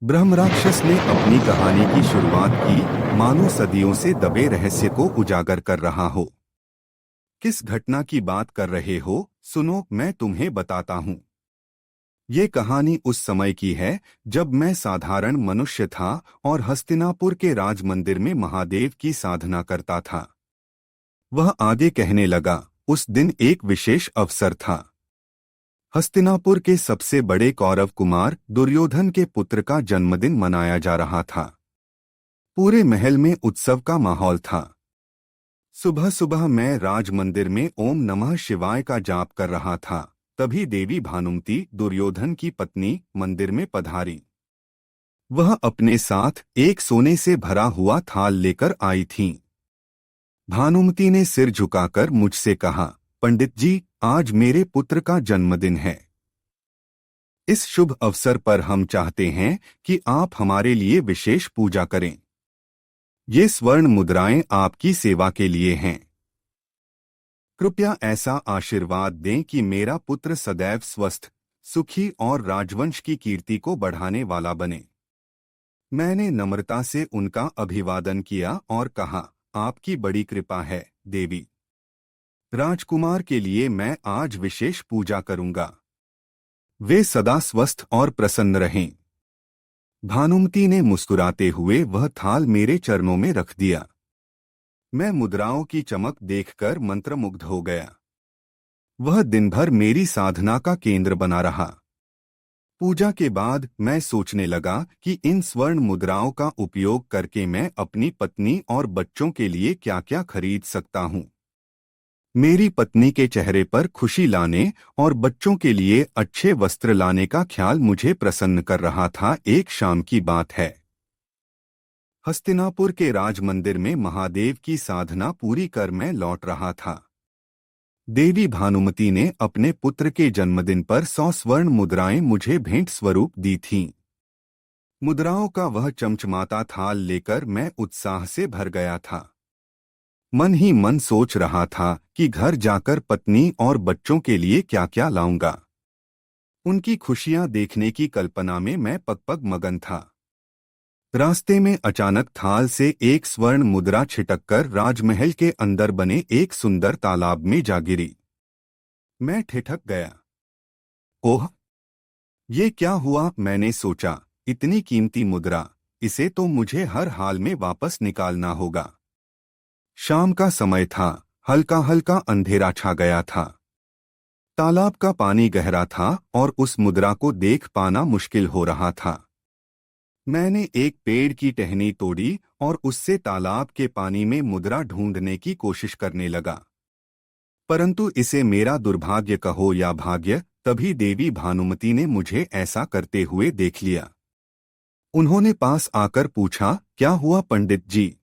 ब्रह्मराक्षस ने अपनी कहानी की शुरुआत की, मानो सदियों से दबे रहस्य को उजागर कर रहा हो। किस घटना की बात कर रहे हो? सुनो, मैं तुम्हें बताता हूँ। ये कहानी उस समय की है जब मैं साधारण मनुष्य था और हस्तिनापुर के राज मंदिर में महादेव की साधना करता था। वह आगे कहने लगा, उस दिन एक विशेष अवसर था। हस्तिनापुर के सबसे बड़े कौरव कुमार दुर्योधन के पुत्र का जन्मदिन मनाया जा रहा था। पूरे महल में उत्सव का माहौल था। सुबह सुबह मैं राज मंदिर में ओम नमः शिवाय का जाप कर रहा था। तभी देवी भानुमती, दुर्योधन की पत्नी, मंदिर में पधारी। वह अपने साथ एक सोने से भरा हुआ थाल लेकर आई थीं। भानुमती ने सिर झुकाकर मुझसे कहा, पंडित जी, आज मेरे पुत्र का जन्मदिन है। इस शुभ अवसर पर हम चाहते हैं कि आप हमारे लिए विशेष पूजा करें। ये स्वर्ण मुद्राएं आपकी सेवा के लिए हैं। कृपया ऐसा आशीर्वाद दें कि मेरा पुत्र सदैव स्वस्थ, सुखी और राजवंश की कीर्ति को बढ़ाने वाला बने। मैंने नम्रता से उनका अभिवादन किया और कहा, आपकी बड़ी कृपा है, देवी। राजकुमार के लिए मैं आज विशेष पूजा करूंगा। वे सदा स्वस्थ और प्रसन्न रहें। भानुमती ने मुस्कुराते हुए वह थाल मेरे चरणों में रख दिया। मैं मुद्राओं की चमक देखकर मंत्रमुग्ध हो गया। वह दिन भर मेरी साधना का केंद्र बना रहा। पूजा के बाद मैं सोचने लगा कि इन स्वर्ण मुद्राओं का उपयोग करके मैं अपनी पत्नी और बच्चों के लिए क्या-क्या खरीद सकता हूँ। मेरी पत्नी के चेहरे पर खुशी लाने और बच्चों के लिए अच्छे वस्त्र लाने का ख्याल मुझे प्रसन्न कर रहा था। एक शाम की बात है। हस्तिनापुर के राज मंदिर में महादेव की साधना पूरी कर मैं लौट रहा था। देवी भानुमती ने अपने पुत्र के जन्मदिन पर 100 स्वर्ण मुद्राएं मुझे भेंट स्वरूप दी थीं। मुद्राओं का वह चमचमाता थाल लेकर मैं उत्साह से भर गया था। मन ही मन सोच रहा था कि घर जाकर पत्नी और बच्चों के लिए क्या-क्या लाऊंगा। उनकी खुशियां देखने की कल्पना में मैं पग-पग मगन था। रास्ते में अचानक थाल से एक स्वर्ण मुद्रा छिटककर राजमहल के अंदर बने एक सुंदर तालाब में जा गिरी। मैं ठिठक गया। ओह! ये क्या हुआ? मैंने सोचा, इतनी कीमती मुद्रा, इसे तो मुझे हर हाल में वापस निकालना होगा। शाम का समय था, हल्का हल्का अंधेरा छा गया था। तालाब का पानी गहरा था और उस मुद्रा को देख पाना मुश्किल हो रहा था। मैंने एक पेड़ की टहनी तोड़ी और उससे तालाब के पानी में मुद्रा ढूंढने की कोशिश करने लगा। परंतु इसे मेरा दुर्भाग्य कहो या भाग्य, तभी देवी भानुमती ने मुझे ऐसा करते हुए देख लिया। उन्होंने पास आकर पूछा, क्या हुआ पंडित जी?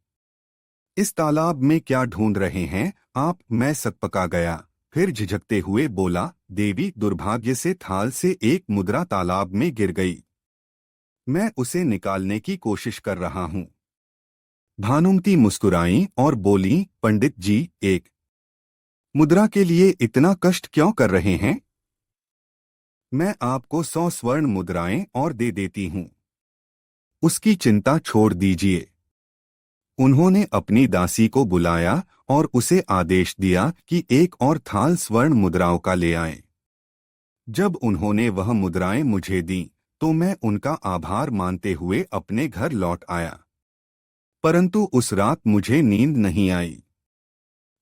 इस तालाब में क्या ढूंढ रहे हैं आप? मैं सकपका गया, फिर झिझकते हुए बोला, देवी, दुर्भाग्य से थाल से एक मुद्रा तालाब में गिर गई। मैं उसे निकालने की कोशिश कर रहा हूँ। भानुमती मुस्कुराईं और बोलीं, पंडित जी, एक मुद्रा के लिए इतना कष्ट क्यों कर रहे हैं? मैं आपको 100 स्वर्ण मुद्राएं और दे देती हूँ। उसकी चिंता छोड़ दीजिए। उन्होंने अपनी दासी को बुलाया और उसे आदेश दिया कि एक और थाल स्वर्ण मुद्राओं का ले आए। जब उन्होंने वह मुद्राएं मुझे दी, तो मैं उनका आभार मानते हुए अपने घर लौट आया। परंतु उस रात मुझे नींद नहीं आई।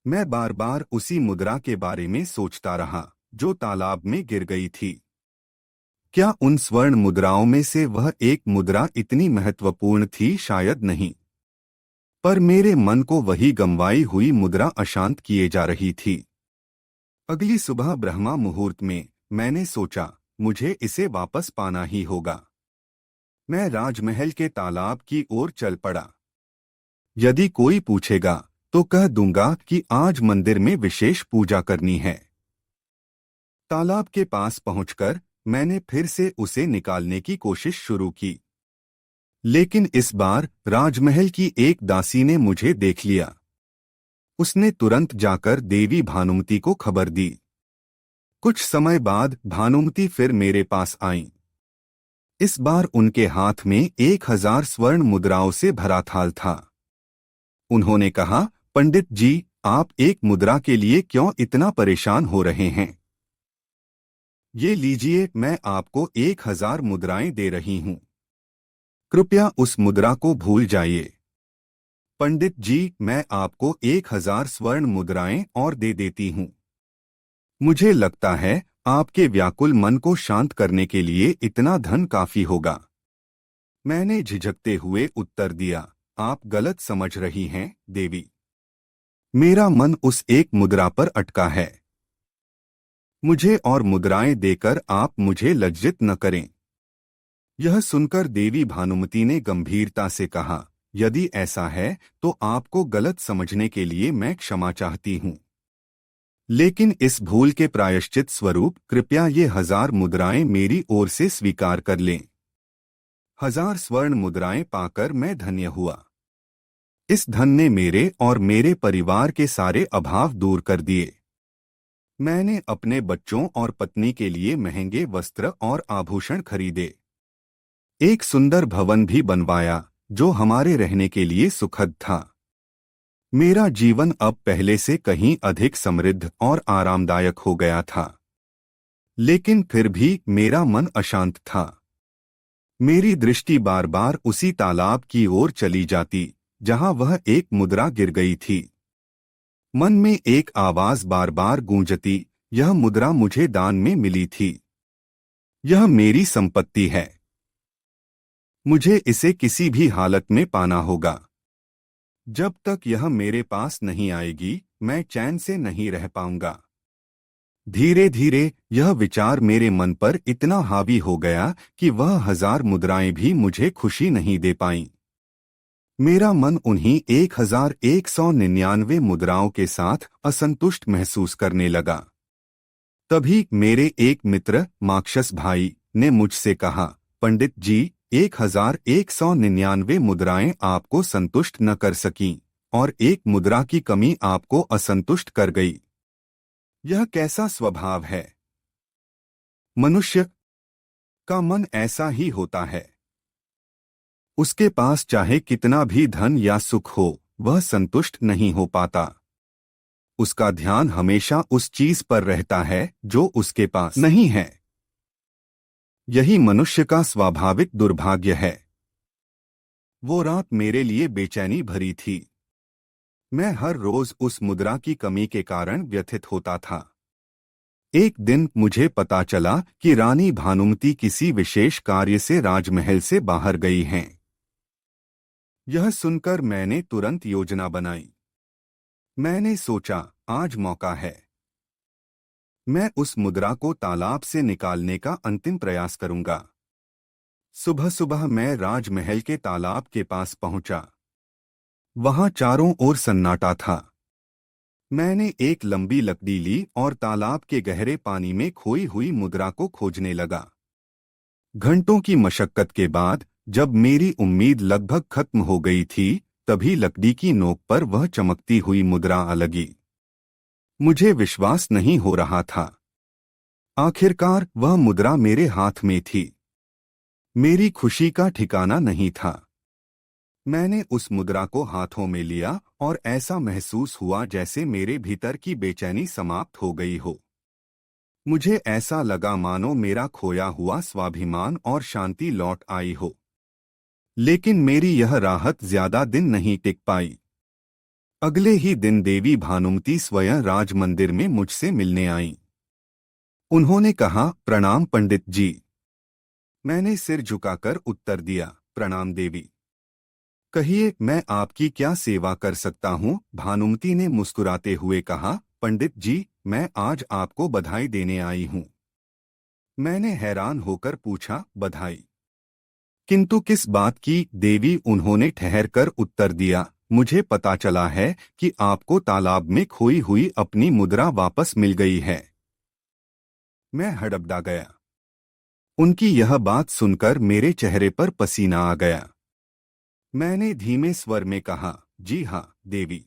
मैं बार बार उसी मुद्रा के बारे में सोचता रहा, जो तालाब में गिर गई थी। क्या उन स्वर्ण मुद्राओं में से वह एक मुद्रा इतनी महत्वपूर्ण थी? शायद नहीं। पर मेरे मन को वही गंवाई हुई मुद्रा अशांत किए जा रही थी। अगली सुबह ब्रह्मा मुहूर्त में मैंने सोचा, मुझे इसे वापस पाना ही होगा। मैं राजमहल के तालाब की ओर चल पड़ा। यदि कोई पूछेगा तो कह दूंगा कि आज मंदिर में विशेष पूजा करनी है। तालाब के पास पहुंचकर मैंने फिर से उसे निकालने की कोशिश शुरू की। लेकिन इस बार राजमहल की एक दासी ने मुझे देख लिया। उसने तुरंत जाकर देवी भानुमती को खबर दी। कुछ समय बाद भानुमती फिर मेरे पास आईं। इस बार उनके हाथ में 1000 स्वर्ण मुद्राओं से भरा थाल था। उन्होंने कहा, पंडित जी, आप एक मुद्रा के लिए क्यों इतना परेशान हो रहे हैं? ये लीजिए, मैं आपको 1000 मुद्राएं दे रही हूं। कृपया उस मुद्रा को भूल जाइए। पंडित जी, मैं आपको 1000 स्वर्ण मुद्राएं और दे देती हूं। मुझे लगता है आपके व्याकुल मन को शांत करने के लिए इतना धन काफी होगा। मैंने झिझकते हुए उत्तर दिया, आप गलत समझ रही हैं, देवी। मेरा मन उस एक मुद्रा पर अटका है। मुझे और मुद्राएं देकर आप मुझे लज्जित न करें। यह सुनकर देवी भानुमति ने गंभीरता से कहा, यदि ऐसा है तो आपको गलत समझने के लिए मैं क्षमा चाहती हूँ। लेकिन इस भूल के प्रायश्चित स्वरूप कृपया ये 1000 मुद्राएं मेरी ओर से स्वीकार कर लें। 1000 स्वर्ण मुद्राएं पाकर मैं धन्य हुआ। इस धन ने मेरे और मेरे परिवार के सारे अभाव दूर कर दिए। मैंने अपने बच्चों और पत्नी के लिए महंगे वस्त्र और आभूषण खरीदे। एक सुंदर भवन भी बनवाया जो हमारे रहने के लिए सुखद था। मेरा जीवन अब पहले से कहीं अधिक समृद्ध और आरामदायक हो गया था। लेकिन फिर भी मेरा मन अशांत था। मेरी दृष्टि बार बार उसी तालाब की ओर चली जाती जहां वह एक मुद्रा गिर गई थी। मन में एक आवाज बार बार गूंजती, यह मुद्रा मुझे दान में मिली थी। यह मेरी संपत्ति है। मुझे इसे किसी भी हालत में पाना होगा। जब तक यह मेरे पास नहीं आएगी, मैं चैन से नहीं रह पाऊंगा। धीरे धीरे यह विचार मेरे मन पर इतना हावी हो गया कि वह 1000 मुद्राएं भी मुझे खुशी नहीं दे पाईं। मेरा मन उन्हीं 1199 मुद्राओं के साथ असंतुष्ट महसूस करने लगा। तभी मेरे एक मित्र माक्षस भाई ने मुझसे कहा, पंडित जी, 1199 मुद्राएं आपको संतुष्ट न कर सकीं और एक मुद्रा की कमी आपको असंतुष्ट कर गई। यह कैसा स्वभाव है? मनुष्य का मन ऐसा ही होता है। उसके पास चाहे कितना भी धन या सुख हो, वह संतुष्ट नहीं हो पाता। उसका ध्यान हमेशा उस चीज पर रहता है जो उसके पास नहीं है। यही मनुष्य का स्वाभाविक दुर्भाग्य है। वो रात मेरे लिए बेचैनी भरी थी। मैं हर रोज उस मुद्रा की कमी के कारण व्यथित होता था। एक दिन मुझे पता चला कि रानी भानुमति किसी विशेष कार्य से राजमहल से बाहर गई हैं। यह सुनकर मैंने तुरंत योजना बनाई। मैंने सोचा, आज मौका है। मैं उस मुद्रा को तालाब से निकालने का अंतिम प्रयास करूंगा। सुबह सुबह मैं राजमहल के तालाब के पास पहुंचा। वहां चारों ओर सन्नाटा था। मैंने एक लंबी लकड़ी ली और तालाब के गहरे पानी में खोई हुई मुद्रा को खोजने लगा। घंटों की मशक्कत के बाद जब मेरी उम्मीद लगभग खत्म हो गई थी, तभी लकड़ी की नोक पर वह चमकती हुई मुद्रा आ लगी। मुझे विश्वास नहीं हो रहा था। आखिरकार वह मुद्रा मेरे हाथ में थी। मेरी खुशी का ठिकाना नहीं था। मैंने उस मुद्रा को हाथों में लिया और ऐसा महसूस हुआ जैसे मेरे भीतर की बेचैनी समाप्त हो गई हो। मुझे ऐसा लगा मानो मेरा खोया हुआ स्वाभिमान और शांति लौट आई हो। लेकिन मेरी यह राहत ज्यादा दिन नहीं टिक पाई। अगले ही दिन देवी भानुमति स्वयं राज मंदिर में मुझसे मिलने आईं। उन्होंने कहा, प्रणाम पंडित जी। मैंने सिर झुकाकर उत्तर दिया, प्रणाम देवी। कहिए, मैं आपकी क्या सेवा कर सकता हूँ? भानुमति ने मुस्कुराते हुए कहा, पंडित जी, मैं आज आपको बधाई देने आई हूँ। मैंने हैरान होकर पूछा, बधाई? किंतु किस बात की देवी? उन्होंने ठहरकर उत्तर दिया, मुझे पता चला है कि आपको तालाब में खोई हुई अपनी मुद्रा वापस मिल गई है। मैं हड़बड़ा गया। उनकी यह बात सुनकर मेरे चेहरे पर पसीना आ गया। मैंने धीमे स्वर में कहा, जी हाँ देवी।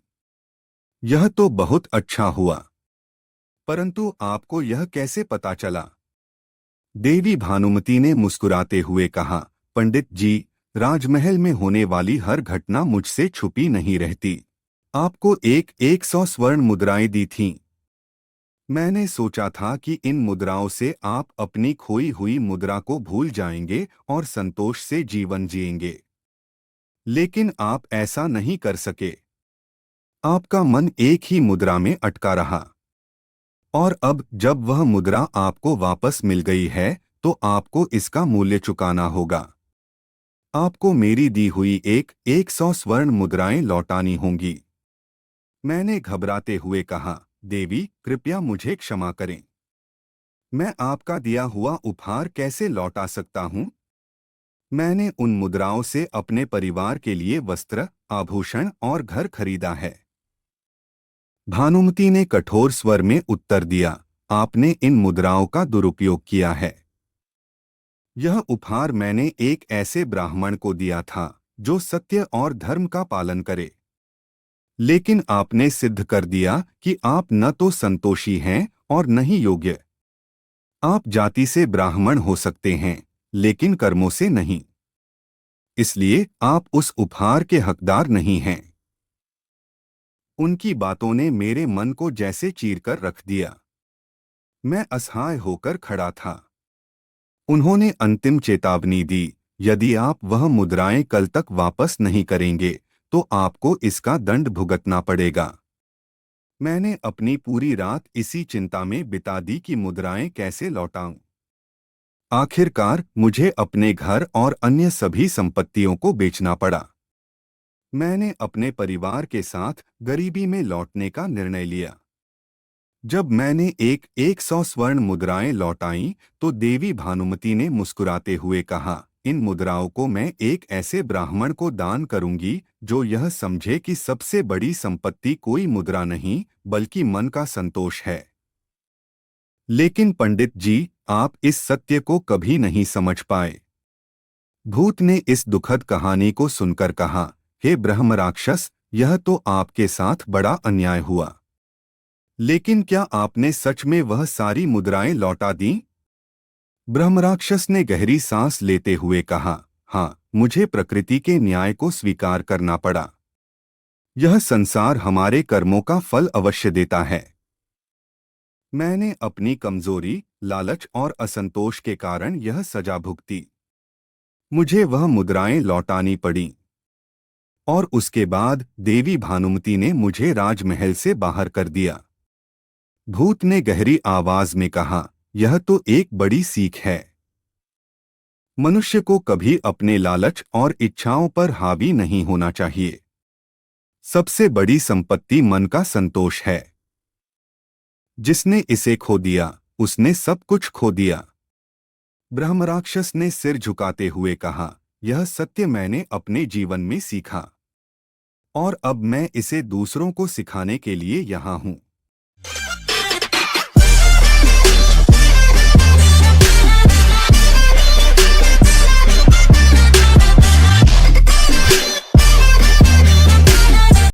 यह तो बहुत अच्छा हुआ। परंतु आपको यह कैसे पता चला? देवी भानुमति ने मुस्कुराते हुए कहा, पंडित जी, राजमहल में होने वाली हर घटना मुझसे छुपी नहीं रहती। आपको 100 स्वर्ण मुद्राएं दी थीं। मैंने सोचा था कि इन मुद्राओं से आप अपनी खोई हुई मुद्रा को भूल जाएंगे और संतोष से जीवन जिएंगे। लेकिन आप ऐसा नहीं कर सके। आपका मन एक ही मुद्रा में अटका रहा। और अब जब वह मुद्रा आपको वापस मिल गई है, तो आपको इसका मूल्य चुकाना होगा। आपको मेरी दी हुई 100 स्वर्ण मुद्राएं लौटानी होंगी। मैंने घबराते हुए कहा, देवी, कृपया मुझे क्षमा करें। मैं आपका दिया हुआ उपहार कैसे लौटा सकता हूँ? मैंने उन मुद्राओं से अपने परिवार के लिए वस्त्र, आभूषण और घर खरीदा है। भानुमति ने कठोर स्वर में उत्तर दिया, आपने इन मुद्राओं का दुरुपयोग किया है। यह उपहार मैंने एक ऐसे ब्राह्मण को दिया था जो सत्य और धर्म का पालन करे। लेकिन आपने सिद्ध कर दिया कि आप न तो संतोषी हैं और न ही योग्य। आप जाति से ब्राह्मण हो सकते हैं, लेकिन कर्मों से नहीं। इसलिए आप उस उपहार के हकदार नहीं हैं। उनकी बातों ने मेरे मन को जैसे चीरकर रख दिया। मैं असहाय होकर खड़ा था। उन्होंने अंतिम चेतावनी दी, यदि आप वह मुद्राएं कल तक वापस नहीं करेंगे, तो आपको इसका दंड भुगतना पड़ेगा। मैंने अपनी पूरी रात इसी चिंता में बिता दी कि मुद्राएं कैसे लौटाऊं। आखिरकार मुझे अपने घर और अन्य सभी संपत्तियों को बेचना पड़ा। मैंने अपने परिवार के साथ गरीबी में लौटने का निर्णय लिया। जब मैंने 100 स्वर्ण मुद्राएं लौटाईं, तो देवी भानुमति ने मुस्कुराते हुए कहा, इन मुद्राओं को मैं एक ऐसे ब्राह्मण को दान करूंगी जो यह समझे कि सबसे बड़ी संपत्ति कोई मुद्रा नहीं, बल्कि मन का संतोष है। लेकिन पंडित जी, आप इस सत्य को कभी नहीं समझ पाए। भूत ने इस दुखद कहानी को सुनकर कहा, हे ब्रह्म राक्षस, यह तो आपके साथ बड़ा अन्याय हुआ। लेकिन क्या आपने सच में वह सारी मुद्राएं लौटा दीं? ब्रह्मराक्षस ने गहरी सांस लेते हुए कहा, हाँ, मुझे प्रकृति के न्याय को स्वीकार करना पड़ा। यह संसार हमारे कर्मों का फल अवश्य देता है। मैंने अपनी कमजोरी, लालच और असंतोष के कारण यह सजा भुगती। मुझे वह मुद्राएं लौटानी पड़ीं। और उसके बाद देवी भानुमति ने मुझे राजमहल से बाहर कर दिया। भूत ने गहरी आवाज में कहा, यह तो एक बड़ी सीख है। मनुष्य को कभी अपने लालच और इच्छाओं पर हावी नहीं होना चाहिए। सबसे बड़ी संपत्ति मन का संतोष है। जिसने इसे खो दिया, उसने सब कुछ खो दिया। ब्रह्मराक्षस ने सिर झुकाते हुए कहा, यह सत्य मैंने अपने जीवन में सीखा। और अब मैं इसे दूसरों को सिखाने के लिए यहाँ हूँ।